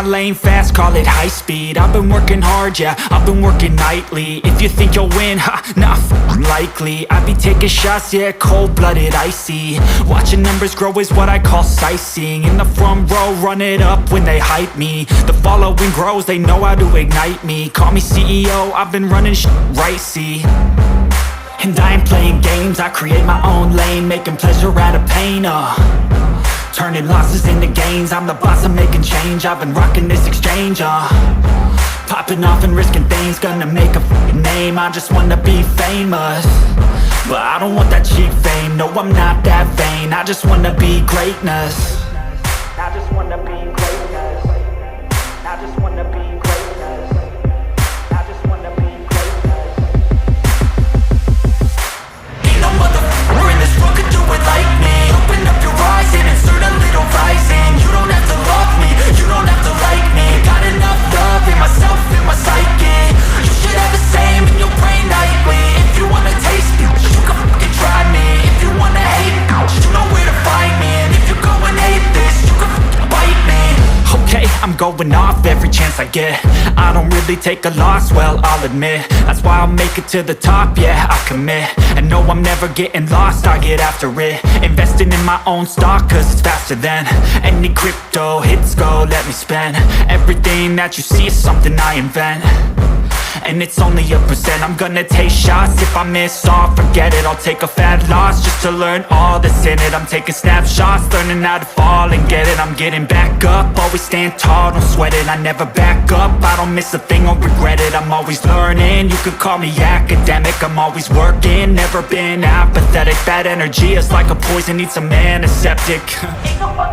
my lane fast, call it high speed. I've been working hard, yeah, I've been working nightly. If you think you'll win, ha, nah, likely. I be taking shots, yeah, cold-blooded, icy. Watching numbers grow is what I call sightseeing. In the front row, run it up when they hype me. The following grows, they know how to ignite me. Call me CEO, I've been running shit right, see. And I ain't playing games, I create my own lane, making pleasure out of pain, turning losses into gains, I'm the boss, I'm making change. I've been rocking this exchange, popping off and risking things, gonna make a f***ing name. I just wanna be famous, but I don't want that cheap fame. No, I'm not that vain, I just wanna be greatness. I just wanna be greatness. I just wanna be greatness. I just wanna be greatness. Ain't no motherfucker in this world could do it like me. Open up your eyes and insert a little rising. You don't have to love me, you don't have to like me. Got enough love in myself, in my psyche. You should have the same in your brain nightly. If you wanna taste me, you can fucking try me. If you wanna hate me, you know where to find me. And if you go and hate this, you can fucking bite me. Okay, I'm going off every chance I get. I don't really take a loss, well, I'll admit. That's why I'll make it to the top, yeah, I commit. And no, I'm never getting lost, I get after it. Investing in my own stock, cause it's faster than any crypto hits go, let me spend. Everything that you see is something I invent, and it's only a percent. I'm gonna take shots, if I miss all, forget it. I'll take a fat loss just to learn all that's in it. I'm taking snapshots, learning how to fall and get it. I'm getting back up, always stand tall, don't sweat it. I never back up, I don't miss a thing or regret it. I'm always learning, you could call me academic. I'm always working, never been apathetic. Bad energy is like a poison, needs some antiseptic. Ain't nobody